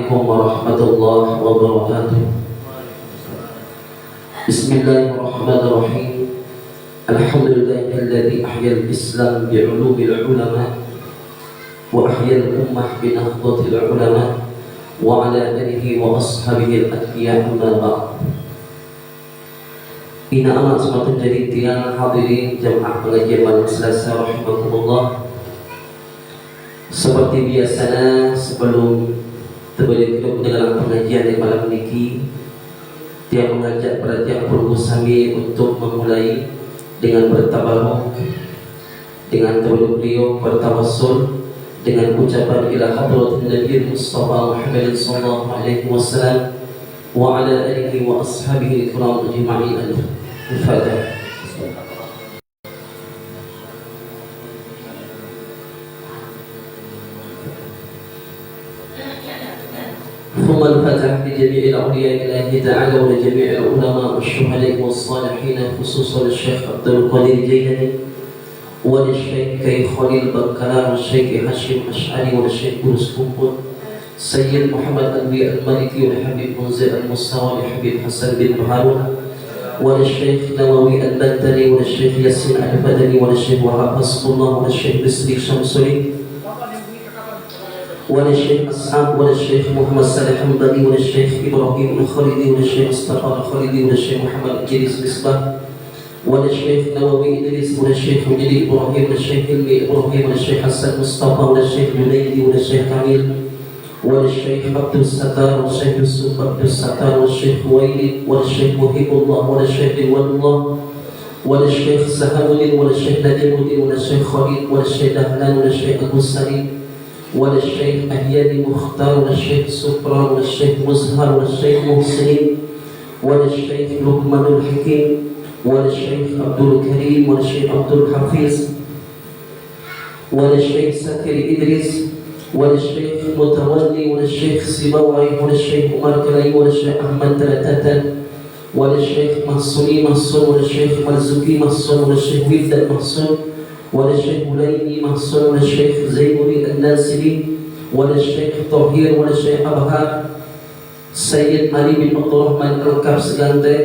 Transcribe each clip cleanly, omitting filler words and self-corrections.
Assalamualaikum warahmatullahi wabarakatuh. Bismillahirrahmanirrahim. Alhamdulillahilladzi ahyal Islam bi'ulumil ulama wa ahyal ummah binahdhatil ulama wa ala alihi wa ashabihi al-atqiya amma ba'd. Ina amat sematun jadi tiang hadirin jamaah pengajian malam Selasa rahimakumullah. Seperti biasanya sebelum terbalik hidup dalam pengajian di malam niki, dia mengajak para tiang bersami untuk memulai dengan bertabaruk, dengan teruluk beliau bertawassul dengan ucapan ila hadratin Nabi Mustafa Muhammad sallallahu alaihi wasallam wa ala alihi wa ashabihi al-kiram ajma'in. Al-Fatihah. ثم الفتح لجميع الأولياء الله تعالى ولجميع العلماء والشهداء والصالحين خصوصا الشيخ عبد القادر الجيلاني وللشيخ خليل بكران والشيخ هاشم أشعري وللشيخ بولس كومبون سيد محمد ألوي المالكي والحبيب منزل المستوى والحبيب حسن بن هارون وللشيخ نووي البدري وللشيخ ياسين البدري وللشيخ وهاب حسب الله وللشيخ بسري شمسري وللشيخ أسعد وللشيخ محمد صالح الحمداني وللشيخ إبراهيم الخالدي وللشيخ مصطفى الخالدي وللشيخ محمد إدريس مصباح وللشيخ نووي إدريس وللشيخ مجدي إبراهيم وللشيخ علمي إبراهيم وللشيخ حسن مصطفى وللشيخ جنيدي وللشيخ كامل وللشيخ عبد الستار وللشيخ يوسف عبد الستار وللشيخ ويلي وللشيخ محب الله وللشيخ رضوان الله وللشيخ سهام الدين وللشيخ نجم الدين وللشيخ خالد وللشيخ دهلان وللشيخ أبو سليم وللشيخ أهياني مختار وللشيخ سفران وللشيخ مزهر وللشيخ محسنين وللشيخ لقمان الحكيم وللشيخ عبد الكريم وللشيخ عبد الحفيظ وللشيخ سكري إدريس وللشيخ متولي وللشيخ سباوي وللشيخ عمر كلاي وللشيخ أحمد تلاتة وللشيخ محسوني محسون وللشيخ مرزوقي محسون وللشيخ ولد محسون وللشيخ مليمي محسون وللشيخ زينوري الناصري وللشيخ طهير وللشيخ أبهار سيد علي بن عبد الرحمن الكبس غاندي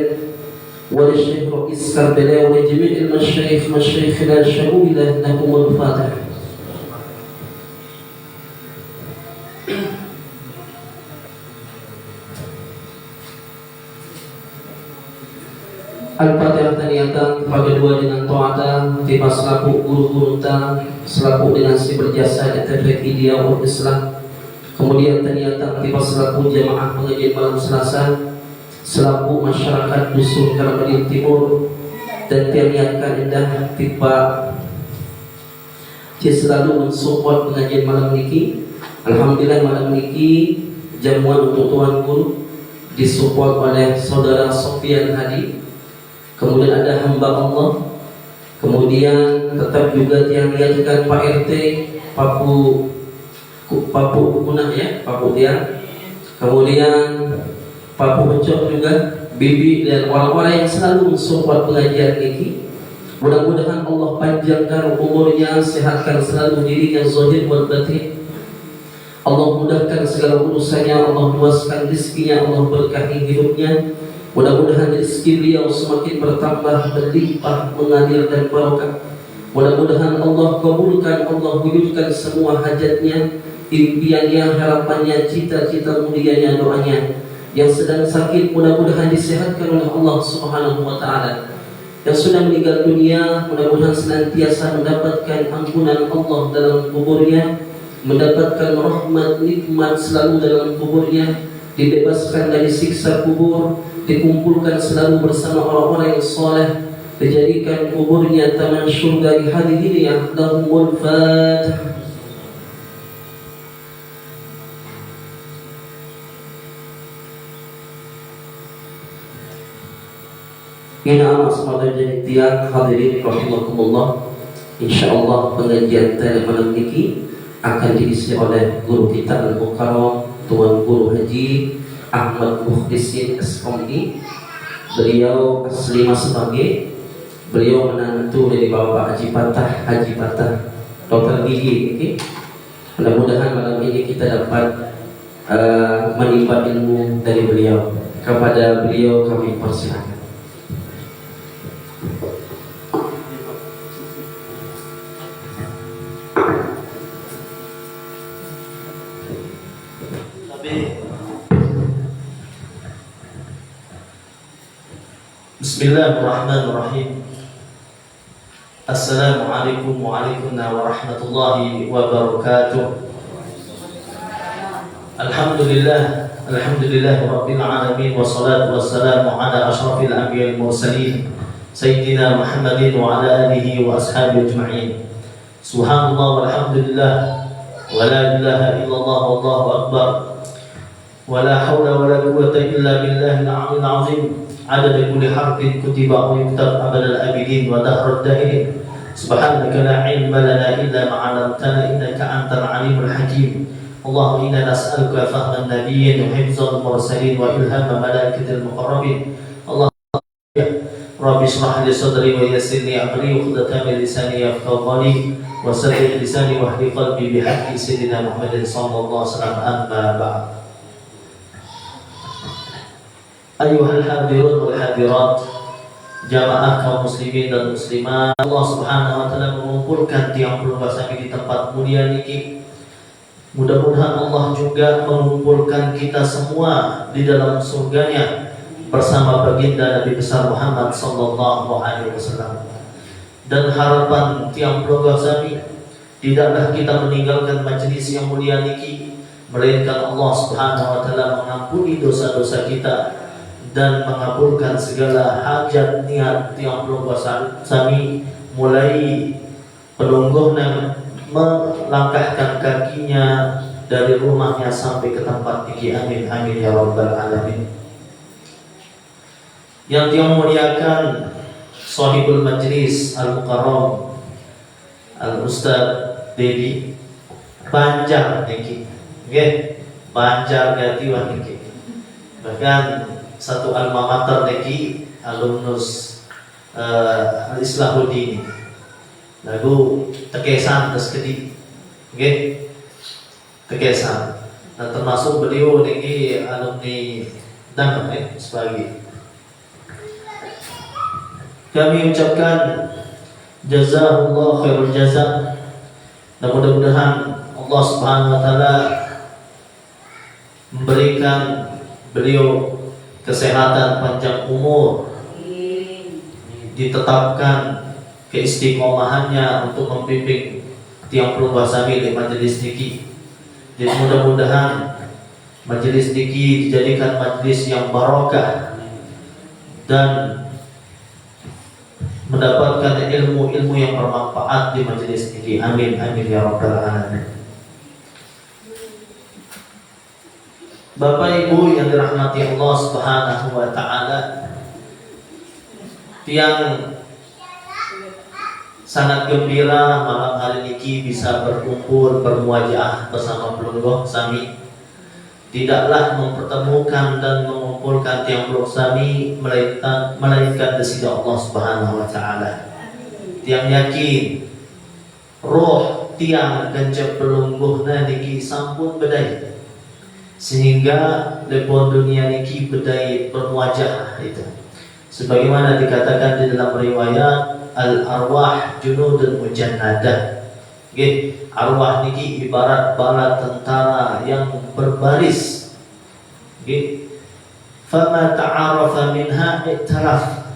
وللشيخ رئيس كربلاء ولجميع المشايخ مشايخنا شمولة لهم الفاتحة. Al-Fatihah taniyatan kepada dua dengan ta'ata tiba selaku guru-guru selaku dengan si berjasa di terhadap dia umat Islam. Kemudian taniyatan tiba selaku jamaah pengajian malam Selasa, selaku masyarakat dusun Karangmedin Timur, dan taniyatan indah tiba selalu mensupport pengajian malam niki. Alhamdulillah malam niki jamuan untuk Tuan Guru disupport oleh saudara Sofian Hadi. Kemudian ada hamba Allah, kemudian tetap juga yang diajukan Pak RT Papu Punah ya, Papu Tiang, kemudian Papu Pecok juga, Bibi dan orang-orang yang selalu mensupport pengajian ini. Mudah-mudahan Allah panjangkan umurnya, sehatkan selalu dirinya zahir wal batin. Allah mudahkan segala urusannya, Allah luaskan rezekinya, Allah berkahi hidupnya. Mudah-mudahan rezeki beliau semakin bertambah, berlimpah, mengalir dan barokah. Mudah-mudahan Allah kabulkan, Allah wujudkan semua hajatnya, impiannya, harapannya, cita-cita mulianya, doanya. Yang sedang sakit mudah-mudahan disehatkan oleh Allah Subhanahu wa taala. Yang sudah meninggal dunia mudah-mudahan senantiasa mendapatkan ampunan Allah dalam kuburnya, mendapatkan rahmat nikmat selalu dalam kuburnya, dibebaskan dari siksa kubur, dikumpulkan selalu bersama orang-orang yang soleh, dijadikan kuburnya taman syurga di hadhihi lahumul Fatihah. Ina amat semadar jadi tiang hadirin rahimakumullah. InsyaAllah pengajian pada malam ini akan diisi oleh guru kita Al-Mukarram Tuan Guru Haji Ahmad Mukhlisin SMI. Beliau asli Masbage, beliau menantu dari Bapak Haji Patah Dokter Gigi. Mudah-mudahan malam ini kita dapat menimba ilmu dari beliau. Kepada beliau kami persilakan. Bismillahirrahmanirrahim. Assalamualaikum warahmatullahi wabarakatuh. Alhamdulillah rabbil alamin, wassalatu wassalamu ala asyrafil anbiya'il mursalin sayyidina Muhammadin wa ala alihi wa ashabihi ajma'in. Subhanallah walhamdulillah wa la ilaha illallah wallahu akbar wa la hawla wa la quwwata illa billahil aliyyil azim. Adada kulli harfin kutiba wa yuktab abadal abidin wa dahrad dahirin. Subhanaka la ilma lana illa ma 'allamtana innaka antal alimul hakim. Allahumma inna nas'aluka fahman nabiyyin wa hifdzal mursalin wa ilhama malaikatil muqarrabin. Allahumma rabbi shrah li sadri wa yassir li amri wa khudatan min lisani yafqahu qawli wa saddid lisani wa hdi qalbi bi haqqi sayyidina Muhammadin sallallahu alaihi wasallam. Amma ba'd. Ayuhal hadirun wal hadirat, jamaah kaum muslimin dan muslimat, Allah Subhanahu wa taala mengumpulkan tiang berbahasa di tempat mulia niki. Mudah-mudahan Allah juga mengumpulkan kita semua di dalam surganya bersama baginda Nabi besar Muhammad sallallahu alaihi wasallam. Dan harapan tiang berbahasa ini, tidaklah kita meninggalkan majelis yang mulia niki, melainkan Allah Subhanahu wa taala mengampuni dosa-dosa kita dan mengabulkan segala hajat niat tiang berbahasa sami, mulai pelungguhnya melangkahkan kakinya dari rumahnya sampai ke tempat tinggi. Amin amin ya rabbal alamin. Yang tiang muliakan sahibul majlis al-mukarram al-ustaz Dedi Banjar niki, nggih, Banjar Gatiwan niki. Bahkan satu alma mater niki, alumnus al-Islahuddin. Lagu tekesan terus kedi, okay? Tekesan. Dan termasuk beliau niki alumni dan sebagai. Kami ucapkan jazakallahu khairul jaza. Dan mudah-mudahan Allah Subhanahu wa taala memberikan beliau kesehatan panjang umur, ditetapkan keistiqomahannya untuk membimbing tiang berbahasa di majelis niki. Jadi mudah-mudahan majelis niki dijadikan majelis yang barokah dan mendapatkan ilmu-ilmu yang bermanfaat di majelis niki. Amin amin ya rabbal alamin. Bapak Ibu yang dirahmati Allah Subhanahu wa taala, tiang sangat gembira malam hari ini bisa berkumpul bermuajah bersama pelungguh sami. Tidaklah mempertemukan dan mengumpulkan tiang pelungguh sami melainkan desida Allah Subhanahu wa taala. Tiang yakin roh tiang ganjab pelungguhna niki sampun bedai, sehingga lepon dunia niki bedai bermuajah itu. Sebagaimana dikatakan di dalam riwayat, al-arwah junudun mujannadah. Nggih, arwah niki ibarat bala tentara yang berbaris. Nggih. Fama ta'arafa minha iktalaf.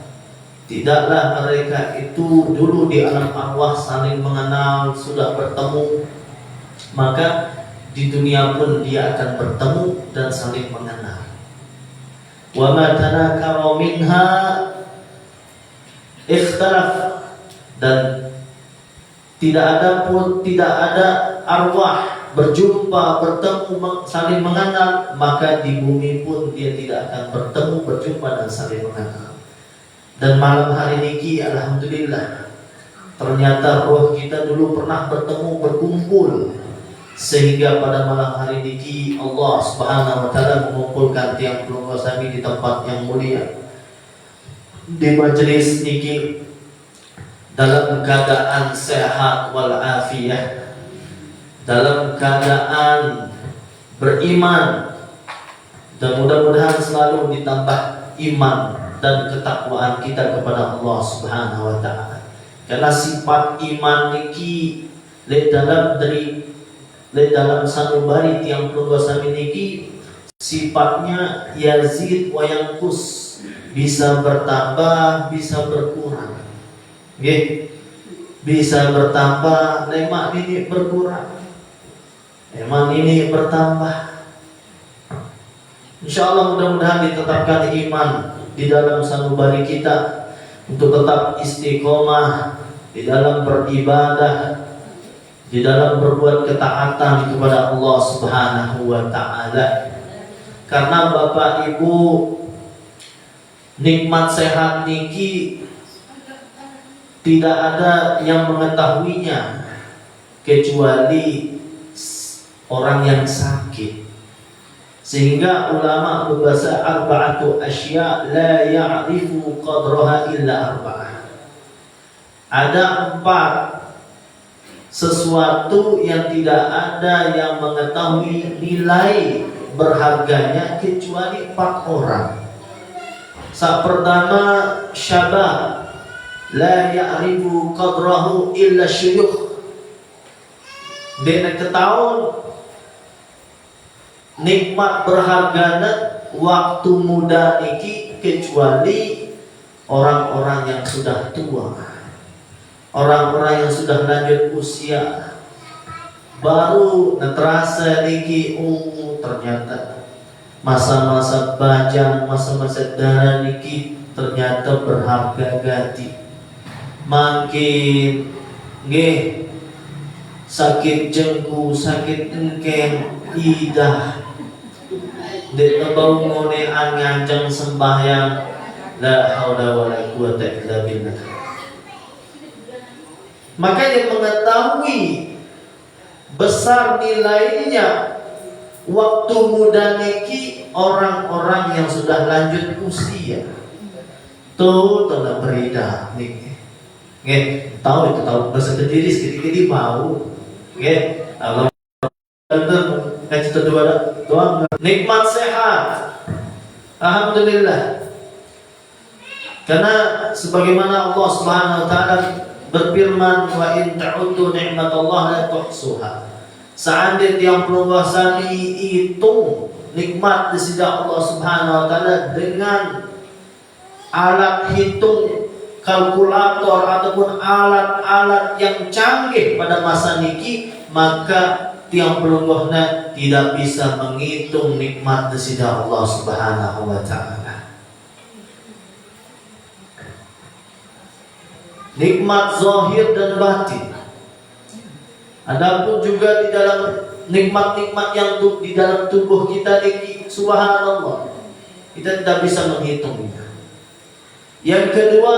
Tidaklah mereka itu dulu di alam arwah saling mengenal, sudah bertemu, maka di dunia pun dia akan bertemu dan saling mengenal. Wa ma tanakara minha ikhtalaf, dan tidak ada arwah berjumpa, bertemu, saling mengenal, maka di bumi pun dia tidak akan bertemu, berjumpa dan saling mengenal. Dan malam hari ini alhamdulillah, ternyata roh kita dulu pernah bertemu, berkumpul, sehingga pada malam hari ini Allah Subhanahu wa taala mengumpulkan tiang pelungguh sami di tempat yang mulia, di majelis niki, dalam keadaan sehat wal afiyah, dalam keadaan beriman, dan mudah-mudahan selalu ditambah iman dan ketakwaan kita kepada Allah Subhanahu wa taala. Karena sifat iman niki le dalam sanubari tiang pelungguh sami niki sifatnya yazid wa yanqus, bisa bertambah, bisa berkurang. Nggih. Bisa bertambah, lemak ini berkurang. Lemak ini bertambah. Insyaallah mudah-mudahan ditetapkan iman di dalam sanubari kita untuk tetap istiqomah di dalam beribadah, di dalam berbuat ketaatan kepada Allah Subhanahu wa taala. Karena Bapak Ibu, nikmat sehat niki tidak ada yang mengetahuinya kecuali orang yang sakit. Sehingga ulama berbahasa arba'atu asya la ya'rifu qadraha illa arba'ah. Ada 4 sesuatu yang tidak ada yang mengetahui nilai berharganya kecuali 4 orang. Yang pertama, syabab la ya'rifu qadrahu illa syuyukh. Dia ketahuan nikmat berharganya waktu muda niki kecuali orang-orang yang sudah tua, orang-orang yang sudah lanjut usia. Baru terasa niki, ternyata masa-masa bajang, masa-masa darah niki ternyata berharga gati. Makin nggih sakit jengku, sakit engkeng, idah dek bau ngonean nganceng sembahyang, la haula wala quwata illa billah. Makanya mengetahui besar nilainya waktu muda niki orang-orang yang sudah lanjut usia. Tuh tanda berida niki. Nggih, tahu itu tahu bahasa Kediri sedikit mau. Nggih, Allah doang nikmat sehat. Alhamdulillah. Karena sebagaimana Allah Subhanahu wa taala berfirman, wa in ta'uddu ni'matallahi la tuhsuha. Seandainya yang pelungguh sami hitung nikmat di sisi Allah Subhanahu wa taala dengan alat hitung kalkulator ataupun alat-alat yang canggih pada masa niki, maka tiang pelungguhnya tidak bisa menghitung nikmat di sisi Allah Subhanahu wa taala. Nikmat zahir dan batin. Adapun juga di dalam nikmat-nikmat yang di dalam tubuh kita niki, subhanallah, kita tidak bisa menghitungnya. Yang kedua,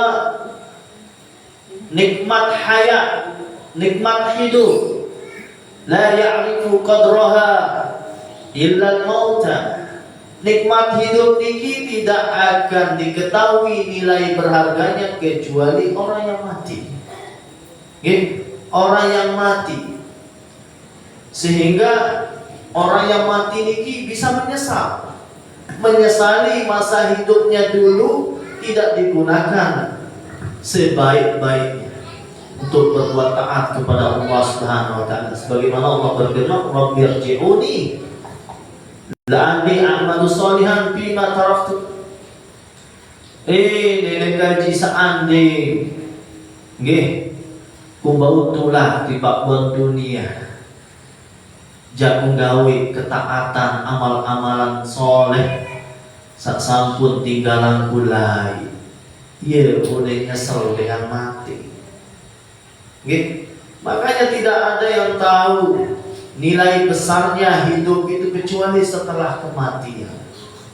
nikmat hayat, nikmat hidup. La ya'rifu qadraha illa al-mauta. Nikmat hidup niki tidak akan diketahui nilai berharganya kecuali orang yang mati. Orang yang mati. Sehingga orang yang mati niki bisa menyesal. Menyesali masa hidupnya dulu tidak digunakan sebaik-baiknya untuk berbuat taat kepada Allah Subhanahu wa taala. Sebagaimana Allah berfirman, "Rabbirji'uni la'alli a'malu shalihan fima taraktu." Nenek gaji seandainya nggih kumbau tulah di bakwan dunia jagung gawe ketaatan amal-amalan soleh sak sampun tinggalan kulai, iya boleh nyesel dengan mati. Gitu. Makanya tidak ada yang tahu nilai besarnya hidup itu kecuali setelah kematian.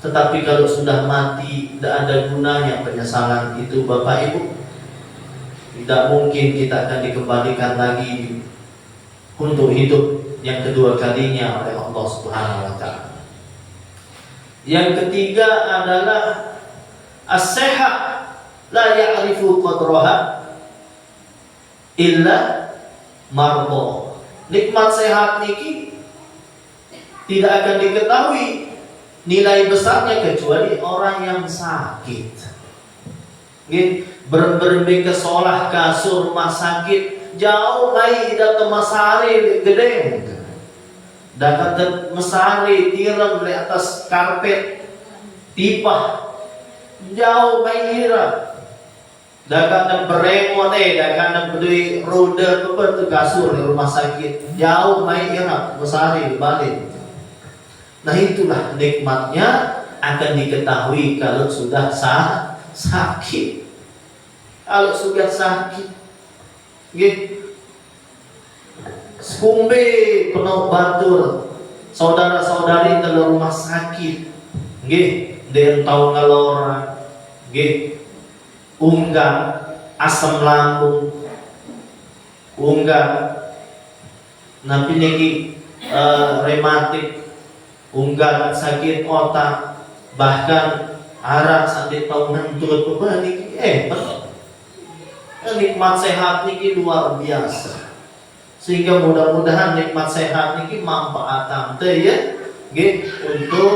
Tetapi kalau sudah mati, tidak ada gunanya penyesalan itu, Bapak Ibu. Tidak mungkin kita akan dikembalikan lagi untuk hidup yang kedua kalinya oleh Allah Subhanahu wa taala. Yang ketiga adalah as-sehat, la ya'rifu qadraha illa marbo. Nikmat sehat niki tidak akan diketahui nilai besarnya kecuali orang yang sakit. Berbagai kesolah kasur rumah sakit jauh baik datang masari gedeng, dapat masari tiram di atas karpet tipah jauh baik hira. Dagang beremot dagang berdui roda tu kasur di rumah sakit jauh main irap besari balik. Nah itulah nikmatnya akan diketahui kalau sudah sakit. Kalau sudah sakit, sekumbe penuh batur saudara-saudari dalam rumah sakit, dia tahu ngalora, unggang asam lambung, unggang nanti lagi rematik, unggang sakit otak, bahkan arah sakit tahu ngentut berbalik. Nikmat sehat niki luar biasa. Sehingga mudah-mudahan nikmat sehat niki manfaatan teh ya, untuk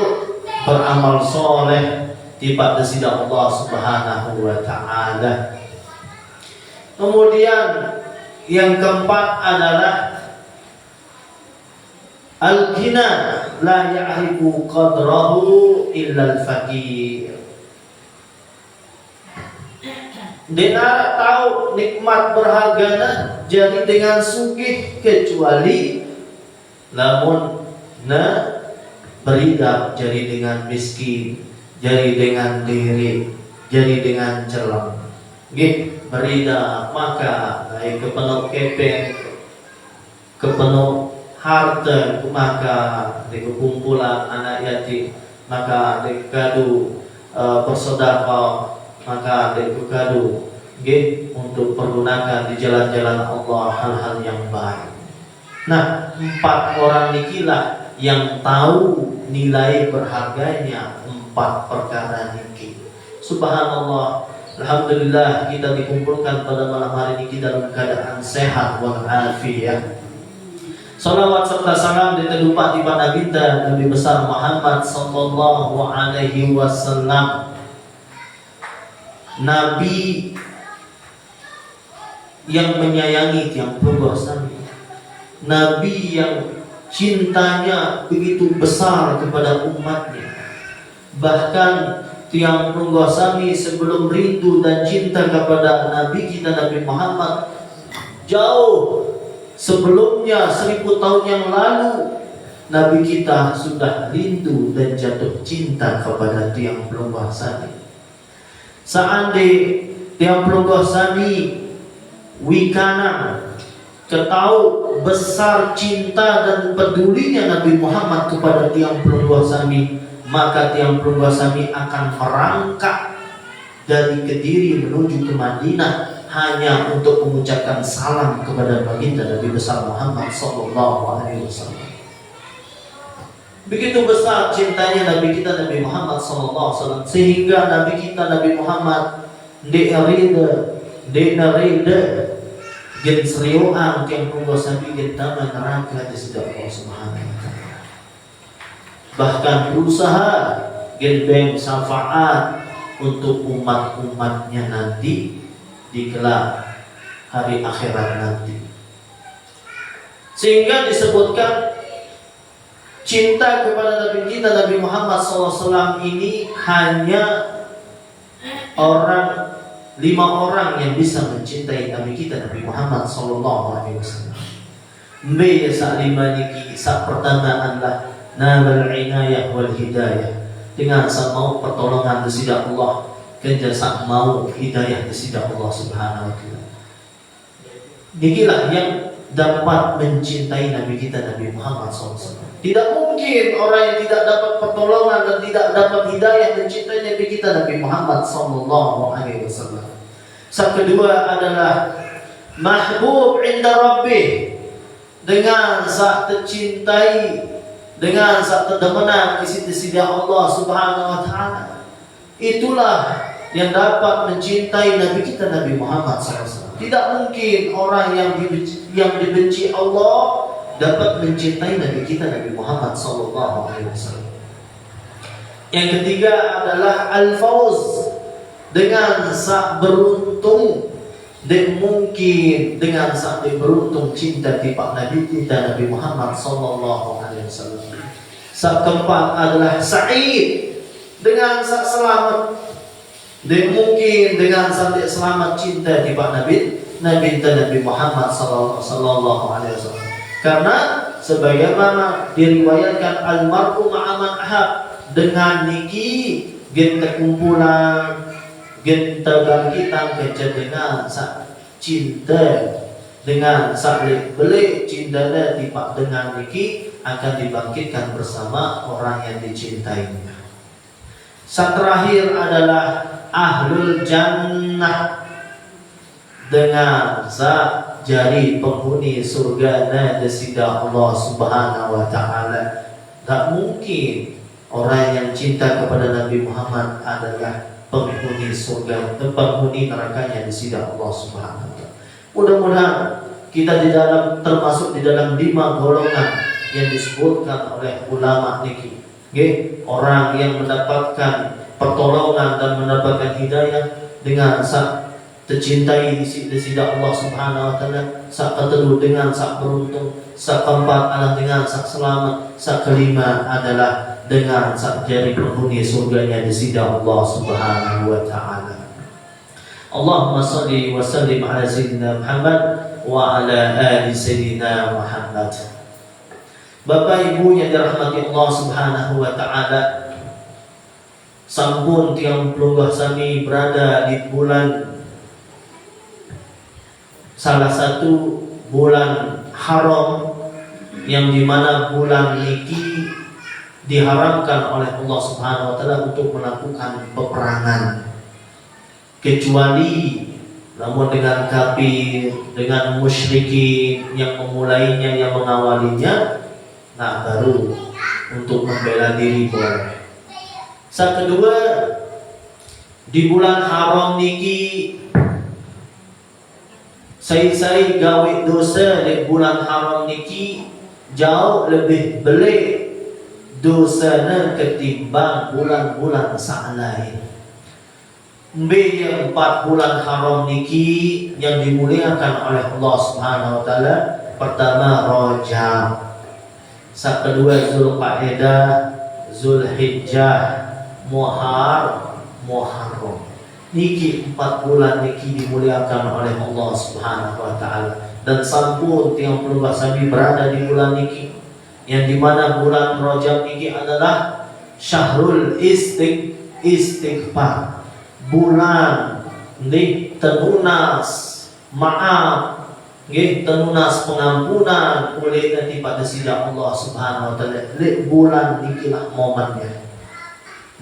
beramal soleh tiba sida Allah Subhanahu wa taala. Kemudian yang keempat adalah al-ghina la ya'rifu qadrahu illa al-faqir. Dia tahu nikmat berharganya jadi dengan sugih kecuali namun beridap jadi dengan miskin, jadi dengan diri, jadi dengan celam. Berida maka naik ke penuh kepeng, ke penuh harta, maka di kumpulan anak yatim, maka di kadu bersedekah, maka di kadu untuk pergunakan di jalan-jalan Allah hal-hal yang baik. Nah, 4 orang nikilah yang tahu nilai berharganya 4 perkara niki. Subhanallah, alhamdulillah kita dikumpulkan pada malam hari ini dalam keadaan sehat walafiat. Salawat serta salam ditumpah di baginda Nabi besar Muhammad sallallahu alaihi wasallam, Nabi yang menyayangi tiang perbuatan, Nabi yang cintanya begitu besar kepada umatnya. Bahkan tiang perbuatan sebelum rindu dan cinta kepada Nabi kita Nabi Muhammad, jauh sebelumnya 1000 tahun yang lalu Nabi kita sudah rindu dan jatuh cinta kepada tiang perbuatan. Seandainya tiang perbuatan wikana ketahu besar cinta dan pedulinya Nabi Muhammad kepada tiang perbuatan, maka tiang perbuatan akan merangkak dari Kediri menuju ke Madinah hanya untuk mengucapkan salam kepada baginda Nabi besar Muhammad sallallahu alaihi wasallam. Begitu besar cintanya Nabi kita Nabi Muhammad sallallahu alaihi wasallam, sehingga Nabi kita Nabi Muhammad narida gen serioan yang punggosan bikin taman neraka di sisi Allah Subhanahu wa taala. Bahkan berusaha gen beng syafaat untuk umat-umatnya nanti di kelak hari akhirat nanti. Sehingga disebutkan cinta kepada Nabi kita Nabi Muhammad SAW ini hanya 5 orang yang bisa mencintai Nabi kita Nabi Muhammad SAW. Mbaya sa 5 niki, sa pertama adalah nabal inayah wal hidayah, dengan sa mau pertolongan di sisi Allah, kerja sa mau hidayah di sisi Allah Subhanahu wa taala. Nikilah yang dapat mencintai Nabi kita Nabi Muhammad SAW. Tidak mungkin orang yang tidak dapat pertolongan dan tidak dapat hidayah mencintai Nabi kita Nabi Muhammad SAW. Yang kedua adalah mahbub inda rabbih, dengan saat tercintai, dengan saat terdemenang di sisi Allah Subhanahu wa taala. Itulah yang dapat mencintai Nabi kita Nabi Muhammad SAW. Tidak mungkin orang yang dibenci Allah dapat mencintai Nabi kita Nabi Muhammad sallallahu alaihi wasallam. Yang ketiga adalah al-fauz, dengan sak beruntung dan mungkin dengan sak beruntung cinta tiba Nabi kita Nabi Muhammad sallallahu alaihi wasallam. Sak keempat adalah sa'id, dengan sak selamat dan mungkin dengan sak selamat cinta tiba Nabi kita Nabi Muhammad sallallahu alaihi wasallam. Karena sebagaimana diriwayatkan almarhum ma'aman ahab, dengan niki kita kumpulan kita bangkitan kerja dengan sak cinta, dengan sak beli cinta tiba dengan niki akan dibangkitkan bersama orang yang dicintainya. Sak terakhir adalah ahlul jannah, dengan sak jari penghuni surga nasida Allah subhanahu wa ta'ala. Tak mungkin orang yang cinta kepada Nabi Muhammad adalah penghuni surga dan penghuni nerakanya nasida Allah subhanahu wa ta'ala. Mudah-mudahan kita termasuk di dalam 5 golongan yang disebutkan oleh ulama niki. Orang yang mendapatkan pertolongan dan mendapatkan hidayah dengan sak tercintai disida Allah subhanahu wa ta'ala, sak kedua dengan sak beruntung, sak keempat adalah dengan sak selamat, sak kelima adalah dengan sak jari penghuni surganya disida Allah subhanahu wa ta'ala. Allahumma salli wa sallim ala sayyidina Muhammad wa ala ali sayyidina Muhammad. Bapak Ibu yang dirahmati Allah subhanahu wa ta'ala, sampun tiang pelunggah sami berada di bulan, salah satu bulan haram, yang dimana bulan niki diharamkan oleh Allah subhanahu wa ta'ala untuk melakukan peperangan, kecuali namun dengan kafir, dengan musyrikin yang memulainya, yang mengawalinya, nah baru untuk membela diri boleh. Saat kedua, di bulan haram niki saya gawe dosa di bulan haram niki jauh lebih belik dosana ketimbang bulan-bulan saat lain. Yang 4 bulan haram niki yang dimuliakan oleh Allah subhanahu wa ta'ala. Pertama Rajab, sak kedua Zulqa'dah, Zulhijjah, Muharram. Niki 4 bulan niki dimuliakan oleh Allah subhanahu wa ta'ala. Dan sampun tiang pelunggah sami berada di bulan niki, yang dimana bulan Rajab niki adalah Syahrul Istighfar, bulan tenunas maaf, tenunas pengampunan oleh nanti pada sida Allah subhanahu wa ta'ala. Bulan nikilah momennya.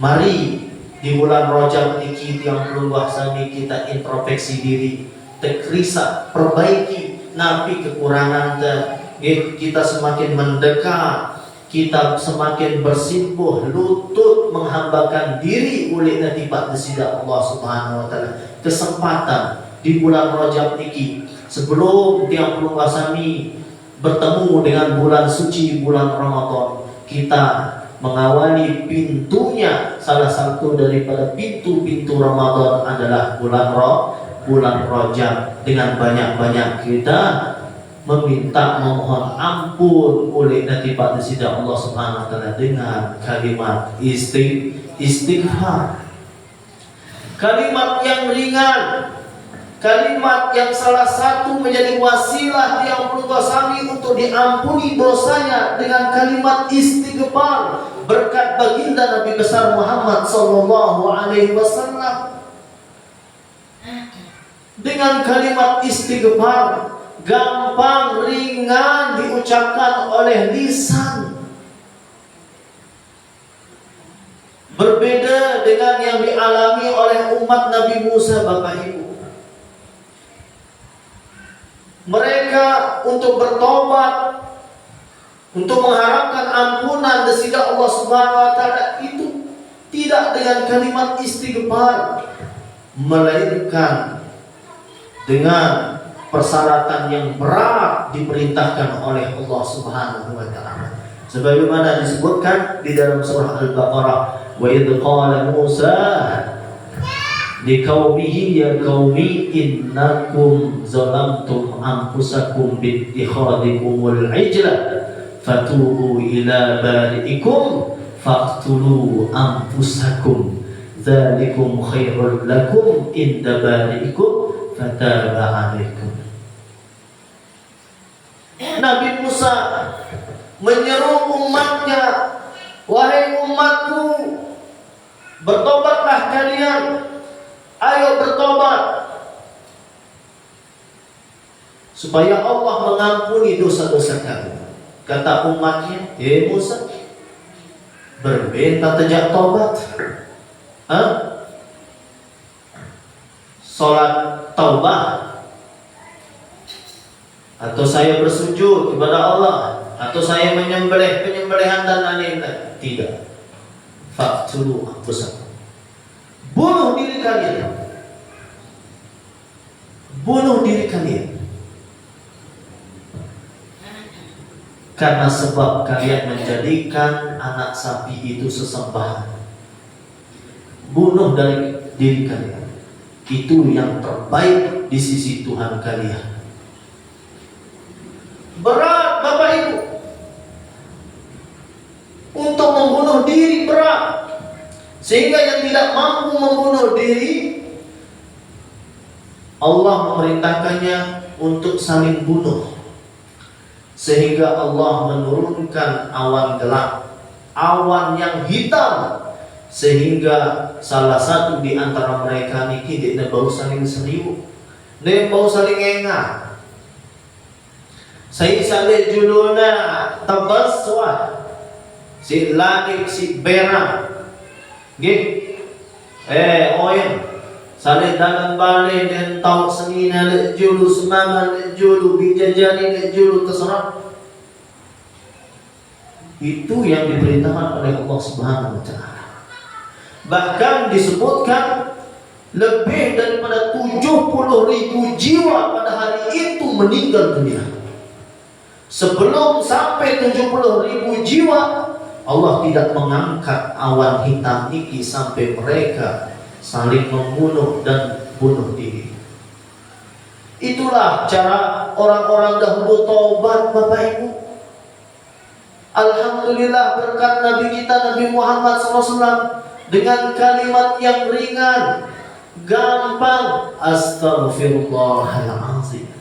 Mari di bulan Rajab niki tiang pelunggah sami kita introspeksi diri, tekrisa, perbaiki napi kekurangan kita semakin mendekat, kita semakin bersimpuh lutut menghambakan diri oleh nanti pada sida Allah subhanahu wa ta'ala. Kesempatan di bulan Rajab niki sebelum tiang pelunggah sami bertemu dengan bulan suci, bulan Ramadan, kita mengawali pintunya. Salah satu daripada pintu-pintu Ramadan adalah bulan Rajab. Dengan banyak-banyak kita meminta, memohon ampun oleh nanti pada sida Allah subhanahu wa ta'ala dengan kalimat istighfar. Kalimat yang ringan, kalimat yang salah satu menjadi wasilah yang pelunggah sami untuk diampuni dosanya dengan kalimat istighfar, berkat baginda Nabi besar Muhammad sallallahu alaihi wasallam. Dengan kalimat istighfar gampang, ringan diucapkan oleh lisan. Berbeda dengan yang dialami oleh umat Nabi Musa, Bapak Ibu. Mereka untuk bertobat, untuk mengharapkan ampunan desida Allah subhanahu wa ta'ala, itu tidak dengan kalimat istighfar, melainkan dengan persyaratan yang berat diperintahkan oleh Allah Subhanahu wa taala. Sebagaimana disebutkan di dalam surah Al-Baqarah, wa idz qala Musa liqaumihi ya qaumi innakum zalamtum anfusakum bi ittikhadikumul ijla fatubu ila bari'ikum faqtulu anfusakum dzalikum khairul lakum inda bari'ikum fataba 'alaikum. Nabi Musa menyeru umatnya, wahai umatku, bertobatlah kalian, ayo bertobat supaya Allah mengampuni dosa-dosa kalian. Kata umatnya, Musa, berbenta tajak tobat, sholat taubat, atau saya bersujud kepada Allah, atau saya menyembelih penyembelihan dan lain-lain. Tidak. Faqtulu anfusakum. Bunuh diri kalian. Bunuh diri kalian. Karena sebab kalian menjadikan anak sapi itu sesembahan. Bunuh dari diri kalian. Itu yang terbaik di sisi Tuhan kalian. Berat Bapak Ibu, untuk membunuh diri berat. Sehingga yang tidak mampu membunuh diri, Allah memerintahkannya untuk saling bunuh. Sehingga Allah menurunkan awan gelap, awan yang hitam, sehingga salah satu di antara mereka niki tidak bau saling serius, dia bau saling engah. Saya salih juluna tabaswa, si langit si berang, gih, oyen, salih dalam balik dan tahu senina lek julu semama lek julu bijajani lek julu terserah. Itu yang diperintahkan oleh Allah Subhanahu wa taala. Bahkan disebutkan lebih daripada 70.000 jiwa pada hari itu meninggal dunia. Sebelum sampai 70.000 jiwa, Allah tidak mengangkat awan hitam ini sampai mereka saling membunuh dan bunuh diri. Itulah cara orang-orang dahulu taubat, Bapak Ibu. Alhamdulillah berkat Nabi kita Nabi Muhammad SAW dengan kalimat yang ringan, gampang, astaghfirullahaladzim.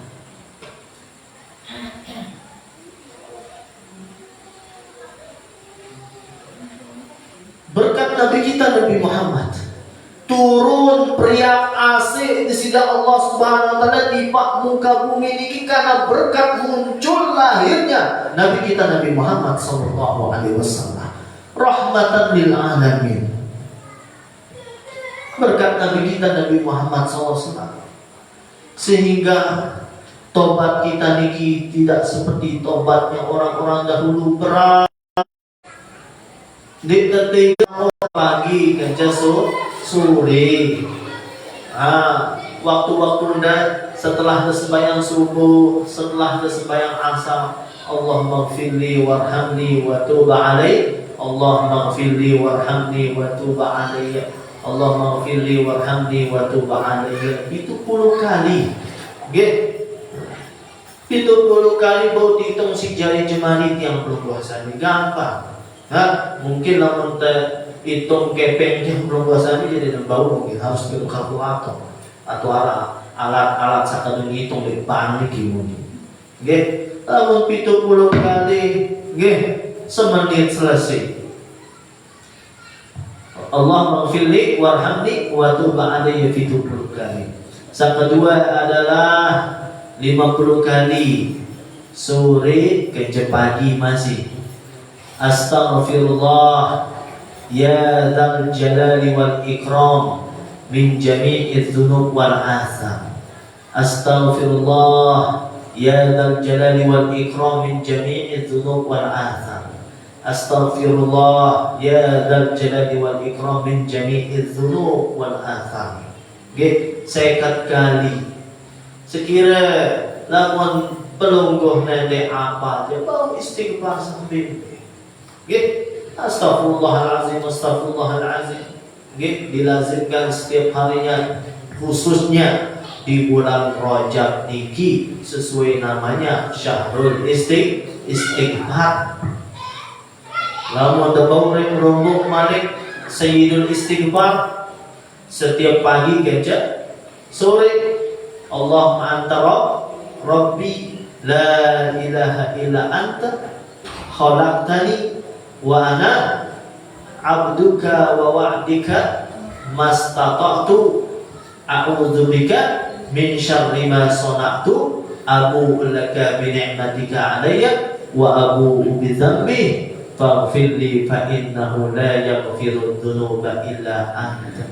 Berkat Nabi kita Nabi Muhammad turun periak asik di sida Allah Subhanahu wa taala di muka bumi ini karena berkat muncul lahirnya Nabi kita Nabi Muhammad sallallahu alaihi wasallam, rahmatan lil alamin. Berkat Nabi kita Nabi Muhammad SAW, sehingga tobat kita niki tidak seperti tobatnya orang-orang dahulu berat. Di ketika pagi kerja sore, waktu-waktu setelah sembahyang subuh, setelah sembahyang asar, Allah maghfirli warhamni wa tub alai, Allah maghfirli warhamni wa tub alai, Allah maghfirli warhamni wa tub alai. Itu 10 kali. Itu 10 kali bau dihitung si jari jemari yang belum puasa ini gampang. Mungkin namun hitung kepeng yang belum puasa ini jadi bau, mungkin harus pakai kalkulator atau alat sakit menghitung di panik gimana. Namun 70 kali, semenit selesai. Allah maghfirli warhamni wa tub alayya 70 kali. Yang kedua adalah 50 kali sore ke pagi masih. Astaghfirullah ya dzal jalali wal ikram min jami'iz dzunub wal atham. Astaghfirullah ya dzal jalali wal ikram min jami'iz dzunub wal atham. Astaghfirullah ya dzal jalali wal ikram min jami'iz dzunub wal atham. 50 kali. Sekira lamun pelungguh nenek apa dia bau istighfar sambil astagfirullahalazim, astagfirullahalazim. Dilazimkan setiap harinya, khususnya di bulan Rajab niki sesuai namanya Syahrul Istighfar. Lamun bau rombok malik Sayyidul Istighfar setiap pagi gajah sore Allahumma anta Rabbi la ilaha illa anta khalaqtani wa ana abduka wa wa'dika mastata'tu a'udzubika min syarri ma sana'tu abu'u laka bi ni'matika 'alayya wa abu'u bi dzambi faghfir li fa innahu la yaghfiru dzunuba illa anta.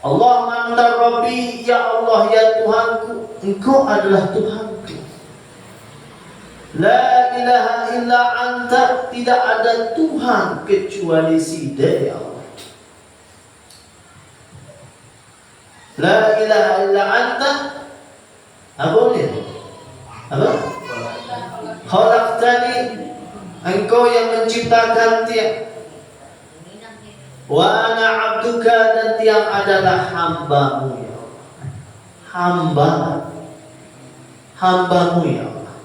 Allahumma anta Rabbi, ya Allah ya Tuhanku, Engkau adalah Tuhanku. La ilaha illa anta, tidak ada Tuhan kecuali Sida ya Allah. La ilaha illa anta, apa ni? Apa? Khalaqtani, Engkau yang menciptakan tiang. Wa ana abduka, dan tiang adalah hambamu ya Allah. Hambamu ya Allah.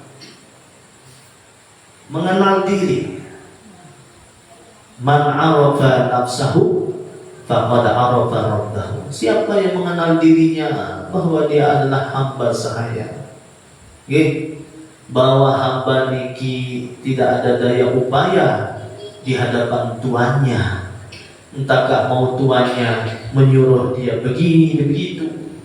Mengenal diri. Man arafa nafsahu faqad arafa rabbahu. Siapa yang mengenal dirinya bahwa dia adalah hamba sahaya, bahwa hamba niki tidak ada daya upaya di hadapan tuannya. Entahkah mau tuannya menyuruh dia begini begitu,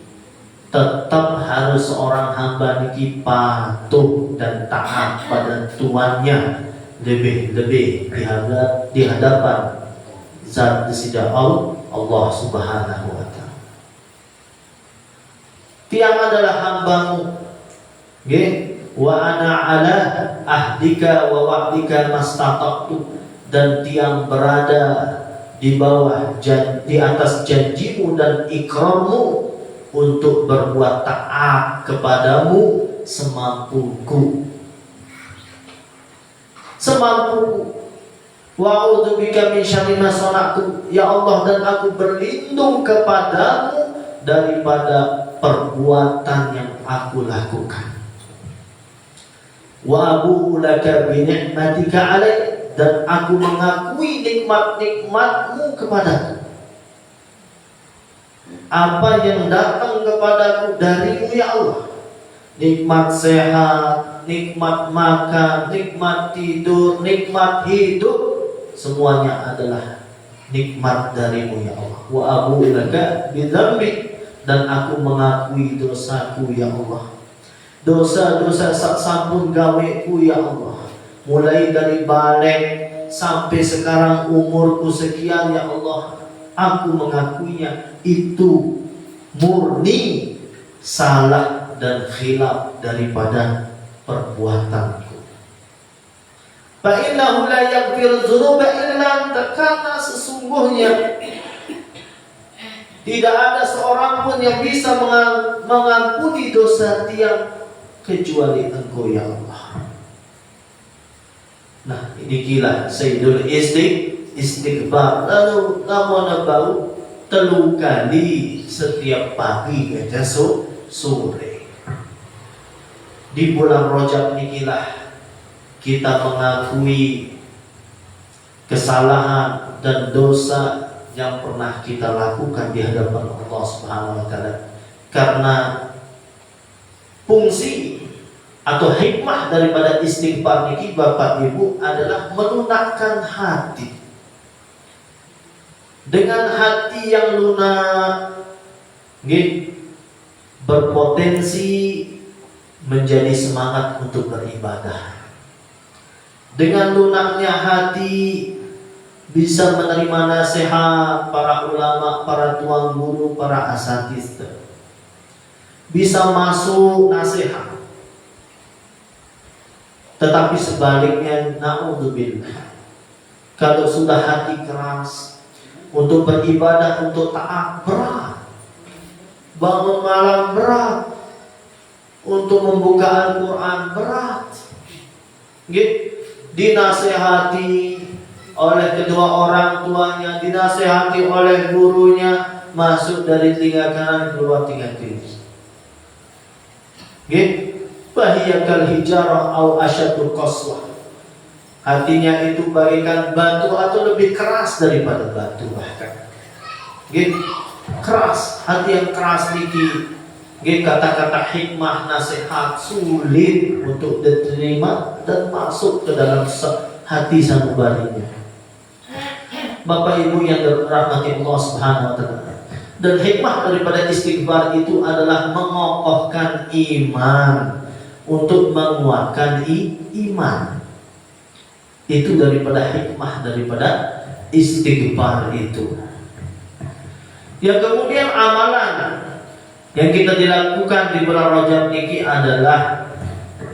tetap harus seorang hamba niki patuh dan taat pada tuannya, lebih-lebih di hadapan zat sida Allah Subhanahu wa taala. Tiang adalah hambamu, wa ana ala ahdika wa wa'dika mastata'tu, dan tiang berada di bawah di atas janjimu dan ikrarmu untuk berbuat taat kepadamu semampuku. Wa a'udzubika min syarri ma sana'tu, ya Allah, dan aku berlindung kepadamu daripada perbuatan yang aku lakukan. Wa abu'u laka bi ni'matika 'alayya, dan aku mengakui nikmat-nikmatmu kepadaku. Apa yang datang kepadaku darimu ya Allah, nikmat sehat, nikmat makan, nikmat tidur, nikmat hidup, semuanya adalah nikmat darimu ya Allah. Wa abu'u laka bidzambi, dan aku mengakui dosaku ya Allah. Dosa-dosa sak sampun gaweku ya Allah, mulai dari balik sampai sekarang umurku sekian ya Allah, aku mengakuinya itu murni salah dan khilaf daripada perbuatanku. Fa innahu la yaghfiru dzunuba illa anta, karena sesungguhnya tidak ada seorang pun yang bisa mengampuni dosa tiang kecuali Engkau ya Allah. Nah, ini gila Sayyidul Istighfar. Lalu namun bau telu kali setiap pagi dan sore. Di bulan Rajab nikilah kita mengakui kesalahan dan dosa yang pernah kita lakukan di hadapan Allah Subhanahu wa taala. Karena fungsi atau hikmah daripada istighfar niki Bapak Ibu adalah melunakkan hati. Dengan hati yang lunak, berpotensi menjadi semangat untuk beribadah. Dengan lunaknya hati bisa menerima nasihat para ulama, para tuan guru, para asatiz. Bisa masuk nasihat. Tetapi sebaliknya, na'udzubillah, kalau sudah hati keras untuk beribadah, untuk taat, berat. bangun malam berat, untuk membuka Al-Quran berat. Dinasehati oleh kedua orang tuanya, dinasehati oleh gurunya, masuk dari telinga kanan keluar telinga kiri. Bahiyakal hijarah au asyaddu qaswah. Hatinya itu bagaikan batu atau lebih keras daripada batu bahkan. Keras, hati yang keras niki. Kata-kata hikmah, nasihat sulit untuk diterima dan masuk ke dalam hati sanubarinya. Bapak Ibu yang dirahmati Allah Subhanahu wa taala. Dan hikmah daripada istighfar itu adalah mengokohkan iman, untuk menguatkan iman. Itu daripada hikmah daripada istighfar itu. Yang kemudian amalan yang kita dilakukan di bulan Rajab ini adalah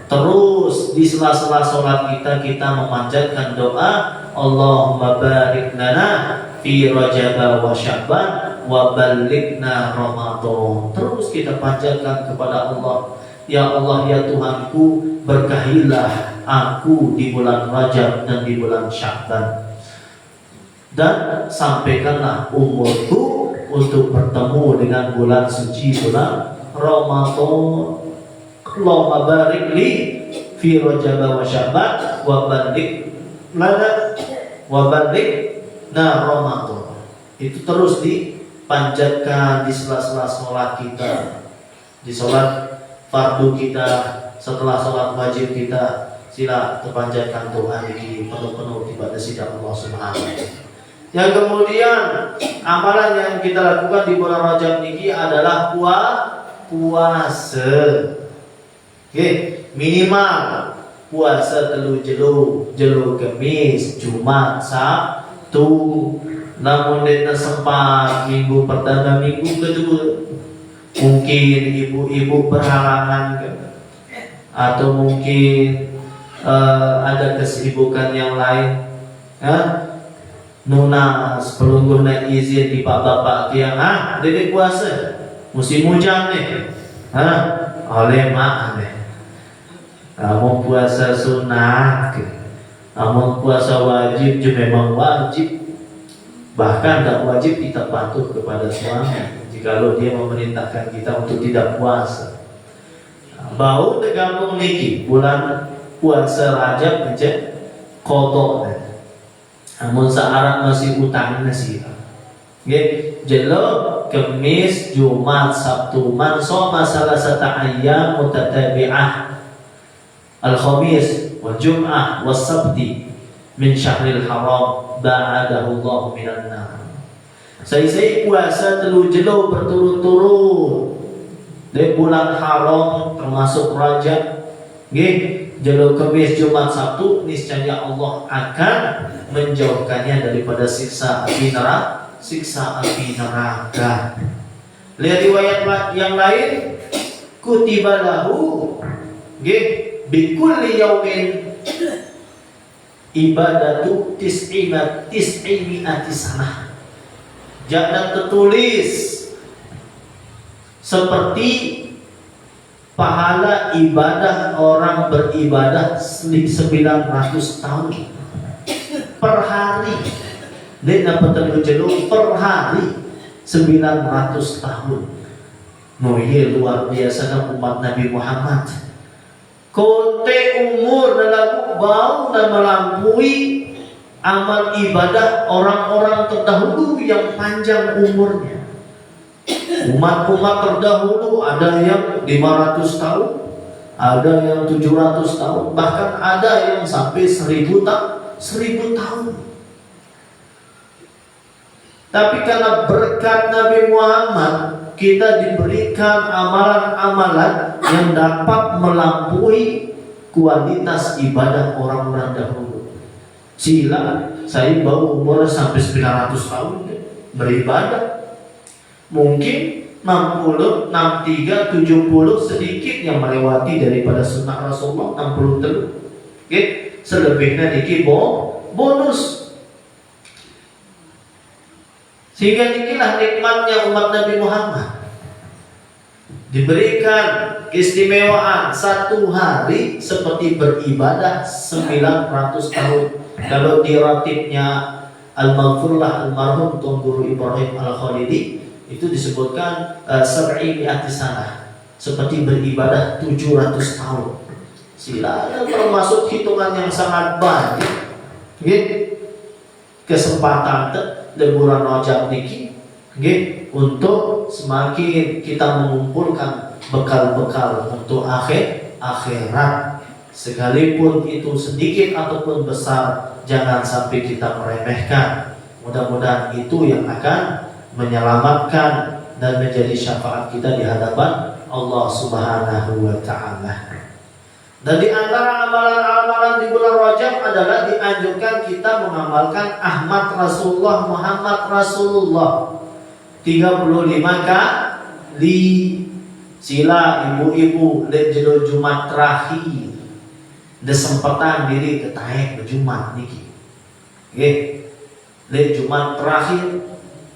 terus di sela-sela sholat kita memanjatkan doa, Allahumma barik lana fi Rajab wa Sya'ban wa balighna Ramadan. Terus kita panjatkan kepada Allah, ya Allah ya Tuhanku, berkahilah aku di bulan Rajab dan di bulan Sya'ban, dan sampaikanlah umurku untuk bertemu dengan bulan suci bulan Ramadan. Allahumma barik li fi Rajab wa Sya'ban wa balighna Ramadan. Itu terus dipanjatkan di sela-sela sholat kita, di sholat fardu kita, setelah sholat wajib kita, sila terpanjatkan doa ini penuh-penuh ibadah sidang Allah Subhanahu wa taala. Yang kemudian amalan yang kita lakukan di bulan Rajab ini adalah puasa. Minimal puasa telu jelo Kamis, Jumat, Sabtu. Namun tidak sempat minggu pertama, minggu kedua, mungkin ibu-ibu berhalangan, atau mungkin ada kesibukan yang lain, nunas pelungguhna izin di pak bapak tiang, dedek puasa musim hujan nih, oleh mak nih, kamu puasa sunat, kamu puasa wajib juga memang wajib. Bahkan tak wajib kita patuh kepada suami jikalau dia memerintahkan kita untuk tidak puasa. Bau tergantung niki bulan puasa Rajab aja kodok. Namun searang masih utang nasi. Jelo Kamis, Jumat, Sabtu, man soma salasata ayyam mutatabi'ah, al-Khamis wal Jum'ah was Sabti min syahril haram ba'adahu Allah minan nar. Saya puasa telu jelo berturut-turut di bulan haram termasuk Rajab. Jelo Kamis, Jumat, Sabtu, niscaya Allah akan menjauhkannya daripada siksa api neraka. Lihat riwayat yang lain, kutiba lahu bi kulli yaumin ibadatu tis'imi'ati sanah. Jangan tertulis seperti pahala ibadah orang beribadah 900 tahun per hari. Dia dapat terjadi per hari 900 tahun. Luar biasa umat Nabi Muhammad. Kote umur dalam bau dan melampaui amal ibadah orang-orang terdahulu yang panjang umurnya. Umat-umat terdahulu ada yang 500 tahun, ada yang 700 tahun, bahkan ada yang sampai 1000 tahun. Tapi karena berkat Nabi Muhammad, kita diberikan amalan-amalan yang dapat melampaui kualitas ibadah orang-orang dahulu. Sila saya baru umur sampai 900 tahun beribadah. Mungkin 60, 63, 70 sedikit yang melewati daripada sunnah Rasulullah 63. Selebihnya dikit bonus. Sehingga inilah nikmatnya umat Nabi Muhammad. diberikan keistimewaan 1 hari seperti beribadah 900 tahun. Kalau di ratibnya Al-Maghfurlah Al-Marhum Tuan Guru Ibrahim Al-Khalidi itu disebutkan sab'i mi'ati sanah, seperti beribadah 700 tahun. Silakan, termasuk hitungan yang sangat banyak. Kesempatan di bulan Rajab niki untuk semakin kita mengumpulkan bekal-bekal untuk akhirat, sekalipun itu sedikit ataupun besar, jangan sampai kita meremehkan. Mudah-mudahan itu yang akan menyelamatkan dan menjadi syafaat kita di hadapan Allah Subhanahu wa Ta'ala. Dan di antara amalan-amalan di bulan Rajab adalah dianjurkan kita mengamalkan Ahmad Rasulullah Muhammad Rasulullah 35 kali. Sila ibu-ibu dan jero Jumat terakhir desempatan diri ketaik berjumat niki. Le Jumat terakhir.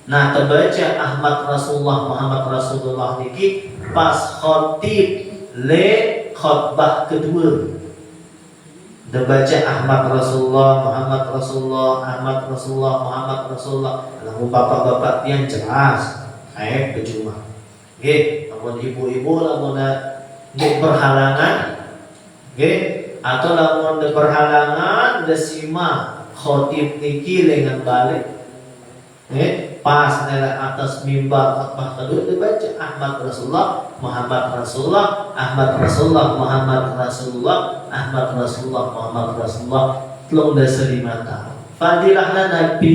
Nah, terbaca Ahmad Rasulullah Muhammad Rasulullah niki pas khotib le khutbah kedua. Terbaca Ahmad Rasulullah Muhammad Rasulullah Ahmad Rasulullah Muhammad Rasulullah. Lalu bapak-bapak yang jelas kayak berjumat. Namun ibu-ibu lamun berhalangan, atau lamun berhalangan desimak khotib niki dengan balik. Pas nela atas mimbar khutbah kedua dibaca Ahmad Rasulullah Muhammad Rasulullah Ahmad Rasulullah Muhammad Rasulullah Ahmad Rasulullah Muhammad Rasulullah telung dasa 5 tahun. Fadilahna Nabi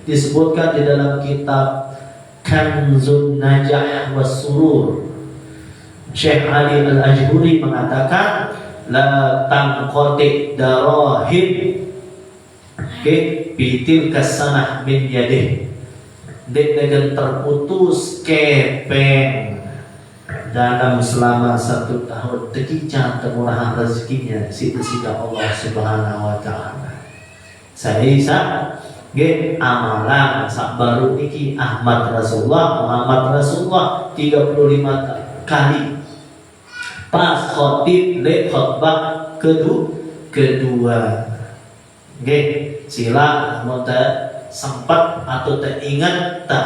disebutkan di dalam kitab Kanzun Najah was Surur. Syekh Ali Al-Ajhuri mengatakan la tanqati darahim bitil kasanah min yadih. Dengan terputus kepeng dalam selama 1 tahun tekican kemurahan rezekinya sida Allah Subhanahu wa Ta'ala. Saya amalan sak baru niki Ahmad Rasulullah Muhammad Rasulullah 35 kali pas khotib le khutbah kedua. Sila mau sempat atau teringat tak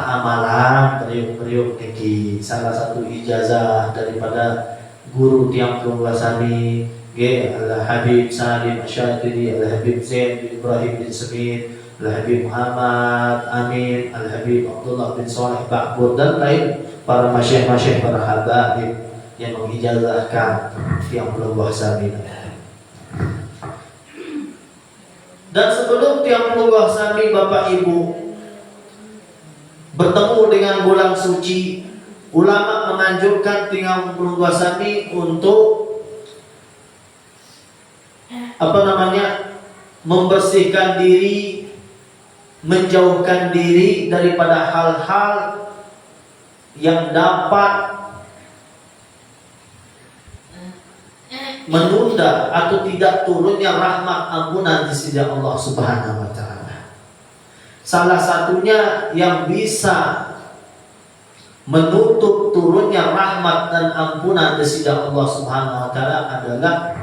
amalan periuk niki salah satu ijazah daripada guru tiang keluasani Al-Habib Salim Asyadiri, Al-Habib Zain bin Ibrahim bin Semit, Al-Habib Muhammad Amin, Al-Habib Abdullah bin Saleh Ba'bud dan lain para masyayikh para habaib yang mengijazahkan tiang keluasani. Dan sebelum tiang puluh sami Bapak Ibu bertemu dengan bulan suci, ulama menganjurkan tiang puluh sami untuk membersihkan diri, menjauhkan diri daripada hal-hal yang dapat menunda atau tidak turunnya rahmat ampunan di sisi Allah Subhanahu wa Ta'ala. Salah satunya yang bisa menutup turunnya rahmat dan ampunan di sisi Allah Subhanahu wa Ta'ala adalah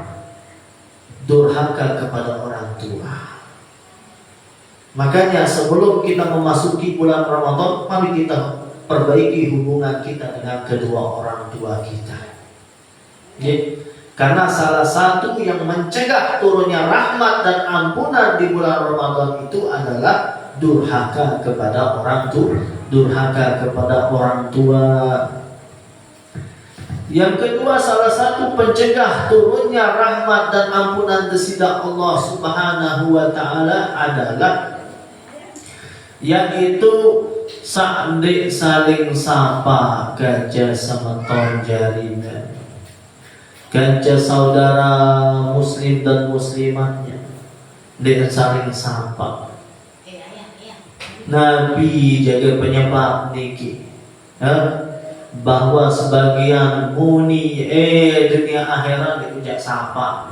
durhaka kepada orang tua. Makanya sebelum kita memasuki bulan Ramadan, mari kita perbaiki hubungan kita dengan kedua orang tua kita. Karena salah satu yang mencegah turunnya rahmat dan ampunan di bulan Ramadan itu adalah durhaka kepada orang tua. Yang kedua, salah satu pencegah turunnya rahmat dan ampunan di sisi Allah Subhanahu wa Ta'ala adalah yaitu saling sapa gajah semeton jaringan. Gajah saudara muslim dan muslimatnya dengan saling sapa. Nabi jaga penyebab niki bahwa sebagian muni dunia akhirat diujak sapa.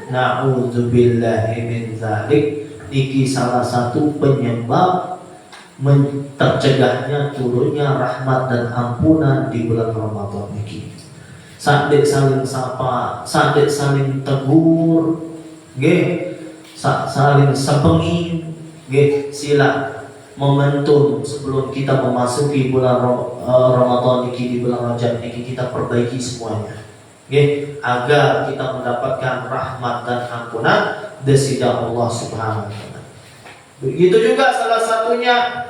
Na'udzubillahi min dzalik. Niki salah satu penyebab tercegahnya turunnya rahmat dan ampunan di bulan Ramadan ini. Sadek saling sapa, sadek saling tegur, saling sepengin, sila momentum sebelum kita memasuki bulan Ramadan ini, di bulan Rajab ini kita perbaiki semuanya, agar kita mendapatkan rahmat dan ampunan dari Allah Subhanahu wa Ta'ala. Begitu juga salah satunya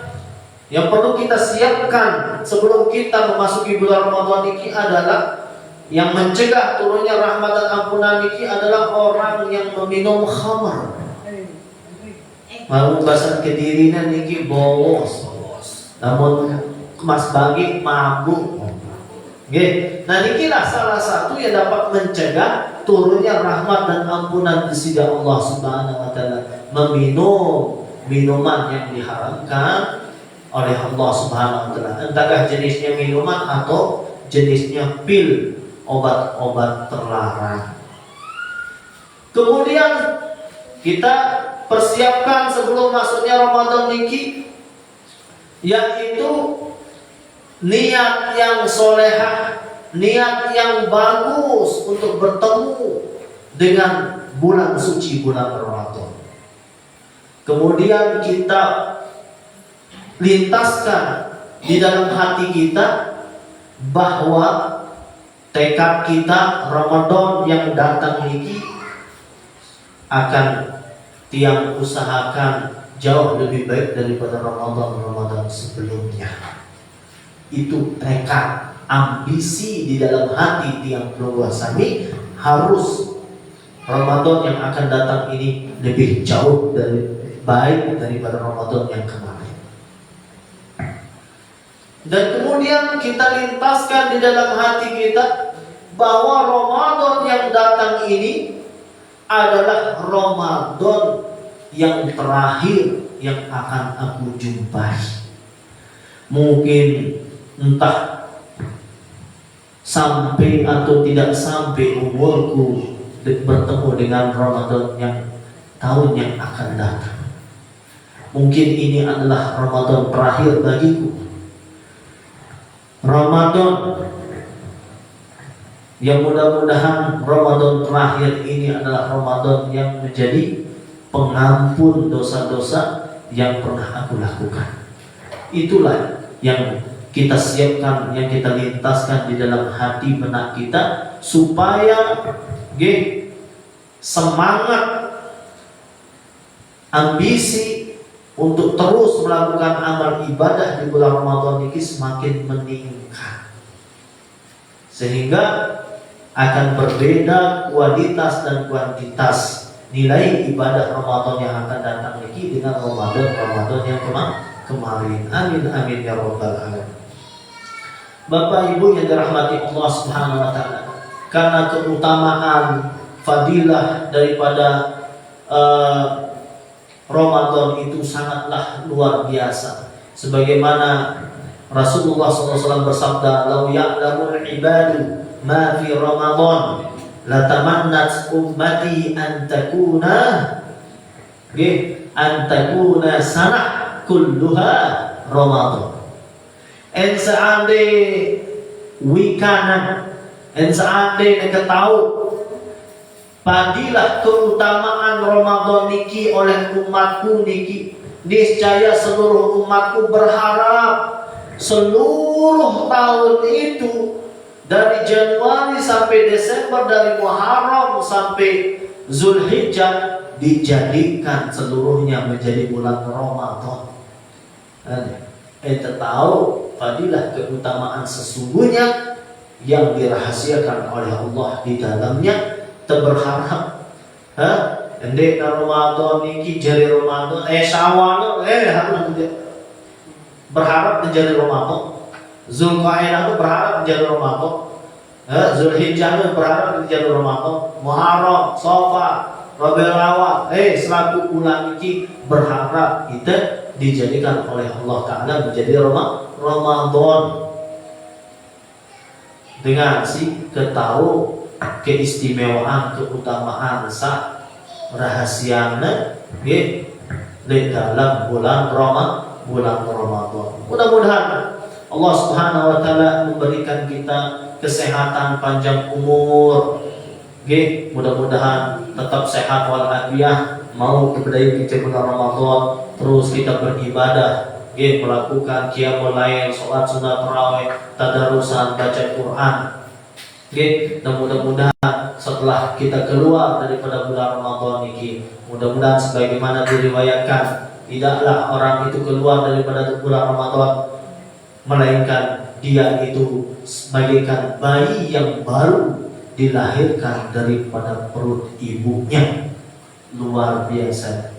yang perlu kita siapkan sebelum kita memasuki bulan Ramadan ini adalah yang mencegah turunnya rahmat dan ampunan ini adalah orang yang meminum khamar. Mau bahasa kedirinya niki bos, namun mas bagi mabuk. Nah inilah salah satu yang dapat mencegah turunnya rahmat dan ampunan di sisi Allah Subhanahu wa Ta'ala. Meminum minuman yang diharamkan oleh Allah Subhanahu wa Ta'ala, entahkah jenisnya minuman atau jenisnya pil, obat-obat terlarang. Kemudian kita persiapkan sebelum masuknya Ramadan niki, yaitu niat yang solehah, niat yang bagus untuk bertemu dengan bulan suci, bulan Ramadan. Kemudian kita lintaskan di dalam hati kita bahwa tekad kita Ramadan yang datang ini akan tiang usahakan jauh lebih baik daripada Ramadan sebelumnya. Itu tekad, ambisi di dalam hati tiang keluarga kami, harus Ramadan yang akan datang ini lebih jauh baik daripada Ramadan yang kemarin. Dan kemudian kita lintaskan di dalam hati kita bahwa Ramadan yang datang ini adalah Ramadan yang terakhir yang akan aku jumpai. Mungkin entah sampai atau tidak sampai umurku bertemu dengan Ramadan yang tahun yang akan datang. Mungkin ini adalah Ramadan terakhir bagiku. Ramadan yang mudah-mudahan Ramadan terakhir ini adalah Ramadan yang menjadi pengampun dosa-dosa yang pernah aku lakukan. Itulah yang kita siapkan, yang kita lintaskan di dalam hati benak kita, supaya semangat, ambisi untuk terus melakukan amal ibadah di bulan Ramadan ini semakin meningkat, sehingga akan berbeda kualitas dan kuantitas nilai ibadah Ramadan yang akan datang ini dengan Ramadan yang kemarin. Amin amin ya rabbal alamin. Bapak Ibu yang dirahmati Allah Subhanahu wa Ta'ala, karena keutamaan fadilah daripada Ramadan itu sangatlah luar biasa. Sebagaimana Rasulullah SAW bersabda, "Lau ya'lamul ibadu ma fi Ramadan, latamannat ummati an takuna sanah kulluha Ramadan." En seandainya wikanan, en seandainya ketahu padilah keutamaan Ramadan niki oleh umatku niki, niscaya seluruh umatku berharap seluruh tahun itu, dari Januari sampai Desember, dari Muharram sampai Zulhijjah, dijadikan seluruhnya menjadi bulan Ramadan. Ente tahu fadilah keutamaan sesungguhnya yang dirahasiakan oleh Allah di dalamnya. Berharap endek Ramadan niki jadi Ramadan Syawal harus berharap menjadi Ramadan, Zulqa'dah berharap menjadi Ramadan, Zulhijjah berharap menjadi Ramadan, Muharram, Safar, Rabiul Awal selaku bulan niki berharap kita dijadikan oleh Allah Ta'ala menjadi Ramadan, dengan si ketahu keistimewaan, keutamaan rahasiana di dalam bulan bulan Ramadan. Mudah-mudahan Allah Subhanahu wa taala memberikan kita kesehatan, panjang umur. Oke, mudah-mudahan tetap sehat walafiat, mau kepada kita bulan Ramadan, terus kita beribadah, oke, melakukan qiyamul lail, salat sunat tarawih, tadarusan, baca Quran. Oke, dan mudah-mudahan setelah kita keluar daripada bulan Ramadan ini, mudah-mudahan sebagaimana diriwayatkan, tidaklah orang itu keluar daripada bulan Ramadan melainkan dia itu bagaikan bayi yang baru dilahirkan daripada perut ibunya. Luar biasa.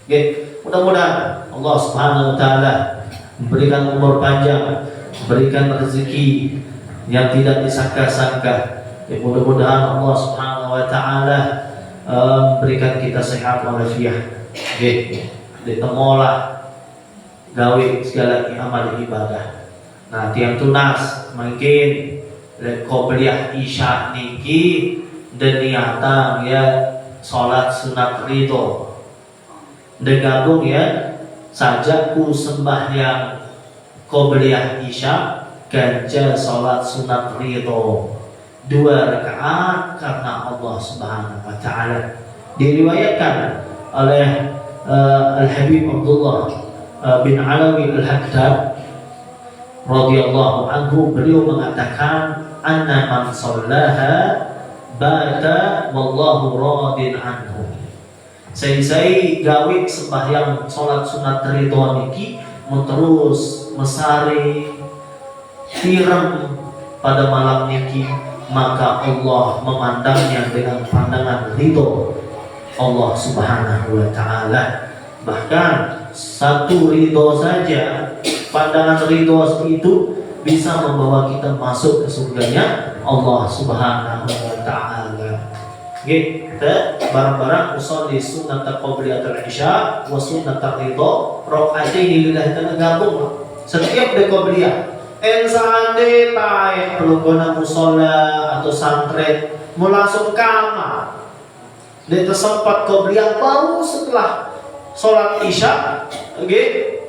Oke, mudah-mudahan Allah Subhanahu wa taala memberikan umur panjang, memberikan rezeki yang tidak disangka-sangka. Mudah-mudahan Allah Subhanahu wa taala memberikan kita sehat walafiat. Oke, ditemolah gawe segala amal ibadah. Nah, tiang tunas mungkin qobliyah isya niki dan niatan ya salat sunat ridho. Degabung ya sajaku sembahyang qobliyah isya ganjar salat sunat ridho 2 rakaat karena Allah Subhanahu wa taala. Diriwayatkan oleh Al-Habib Abdullah bin Alawi Al-Haddad radhiyallahu anhu, beliau mengatakan anna man shallaha bata wallahu radin anhu. Saya gawe sembahyang salat sunat ridho niki terus mesari firem pada malam niki, maka Allah memandangnya dengan pandangan ridho Allah Subhanahu wa taala. Bahkan satu ridho saja, pandangan ridho itu bisa membawa kita masuk ke surganya Allah Subhanahu wa taala. Kita barang-barang usolli sunnat qobliyatul isya wa sunnat ridho rakaataini lillahi ta'ala gabung. Setiap de qobliyah ensande tae pelungkona musola atau santren mau langsung kamar. Dia tersempat qobliyah baru setelah sholat isya. Oke,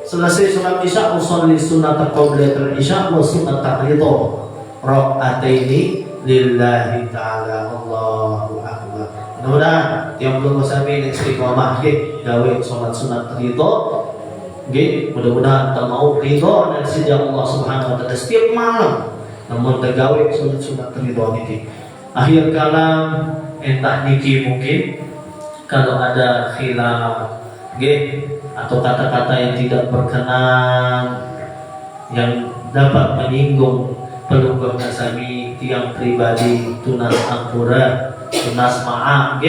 selesai sholat isya usolli sunnat qobliyatul isya wa sunnat ridho rakaataini lillahi ta'ala. Allahu akbar. Mudah-mudahan yang belum sampai istiqomah gawe sholat sunat ridho. Mudah-mudahan termau ridho dan sejak Allah Subhanahu wa taala setiap malam. Namun tergawe sholat sunat ridho niki. Akhir kalam entah niki mungkin kalau ada khilaf atau kata-kata yang tidak berkenan yang dapat menyinggung pelungguh nasami tiang pribadi tunas ampura tunas maaf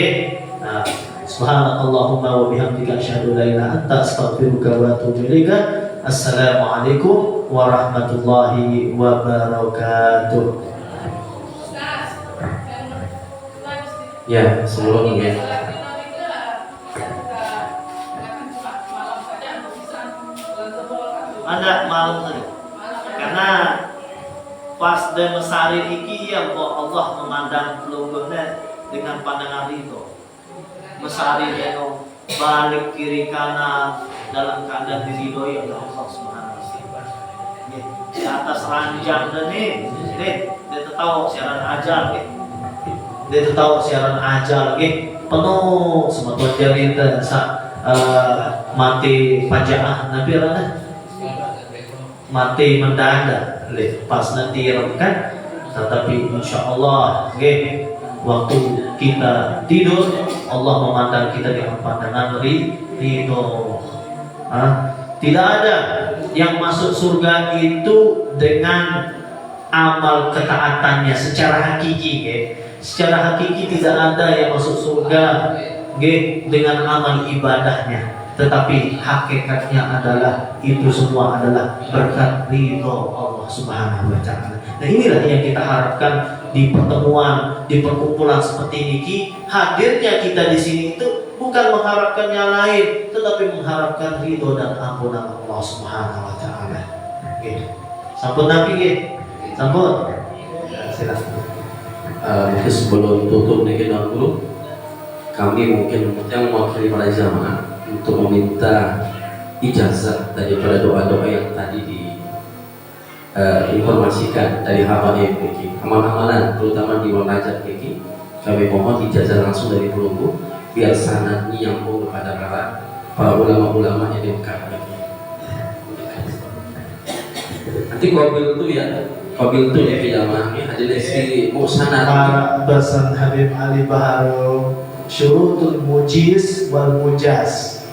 nah, subhanakallahumma wa bihamdika asyhadu la ilaha anta astaghfiruka wa atubu ilaika. Assalamualaikum warahmatullahi wabarakatuh. Ya, sebelumnya ada malam tadi karena pas dan mesari iki ya Allah memandang pelungguhnya dengan pandangan ridho. Mesari dengan balik kiri kanan dalam keadaan diridhoi oleh Allah Subhanahu wa taala. Di atas ranjang dan dia tahu siaran ajal dia tahu siaran ajal penuh semua tujuan dan mati fajaah Nabi Rana mati mendadak pas nanti kan, tetapi insya Allah waktu kita tidur Allah memandang kita dengan pandangan ridho. Tidak ada yang masuk surga itu dengan amal ketaatannya secara hakiki. Secara hakiki tidak ada yang masuk surga dengan amal ibadahnya. Tetapi hakikatnya adalah itu semua adalah berkat ridho Allah Subhanahu wa taala. Nah, inilah yang kita harapkan di pertemuan, di perkumpulan seperti ini. Hadirnya kita di sini itu bukan mengharapkan yang lain, tetapi mengharapkan ridho dan ampunan Allah Subhanahu wa taala. Sampun Nabi sampun. Silakan. Mungkin sebelum tutup nih dulu, kami mungkin yang mewakili para jamaah untuk meminta ijazah daripada doa-doa yang tadi informasikan dari habaib Niki, amalan-amalan terutama di bulan Rajab Niki, kami mohon ijazah langsung dari Pelunggu biar sanad nyambung kepada para ulama-ulama yang di Mekah Niki. Nanti qabil itu ya jamaah ada lesi mau sanad Bahasan Habib Ali Baharu, syurutul mujiz wal mujaz,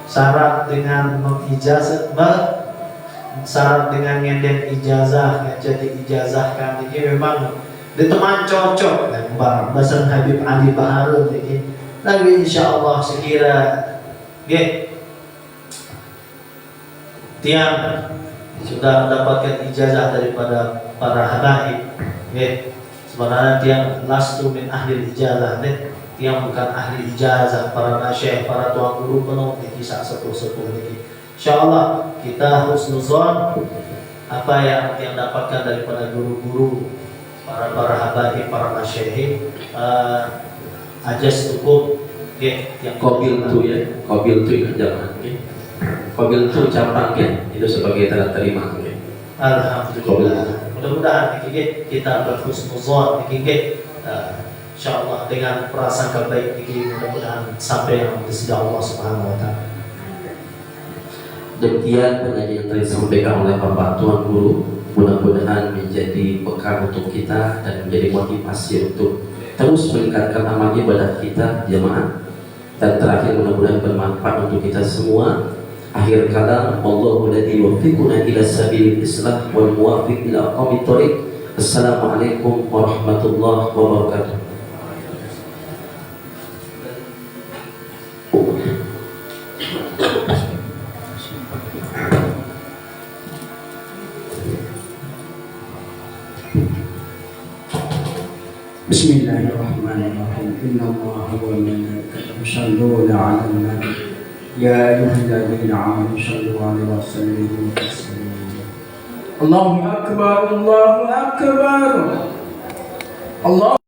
syarat dengan mengijazah, syarat dengan ngenden ijazah yang jadi ijazahkan ini memang diteman cocok dan bahasan Habib Ali Baharu ini. Tapi insya Allah sekira tiang sudah mendapatkan ijazah daripada para habaib, sebenarnya tiang lastu min ahli ijazah, tiang bukan ahli ijazah, para nasyih, para tuan guru penuh di kisah sepuh-sepuh ini. Insyaallah kita husnuzon apa yang dapatkan daripada guru-guru, para habaib, para nasyih, ajas cukup yang qabil itu ingat jangan qabil itu campang itu sebagai tanda terima. Alhamdulillah. Mudah-mudahan kita berhusnuzon insyaallah dengan prasangka baik mudah-mudahan sampai yang disediakan Allah Subhanahu wa taala. Demikian pengajian yang telah disampaikan oleh Bapak Tuan Guru, mudah-mudahan menjadi bekal untuk kita dan menjadi motivasi untuk terus meningkatkan amal ibadah kita jemaah, dan terakhir mudah-mudahan bermanfaat untuk kita semua. Akhir kalam, Allahu ladzi yuwaffiquna ila sabilil islah wal muwaffiq ila aqwamit thoriq. Assalamualaikum warahmatullahi wabarakatuh. Bismillahirrahmanirrahim. Innallaha wa malaikatahu yusholluna 'alan nabi. Ya ayyuhalladzina amanu shallu 'alaihi wa sallimu taslima. Allahu akbar, Allahu akbar. Allah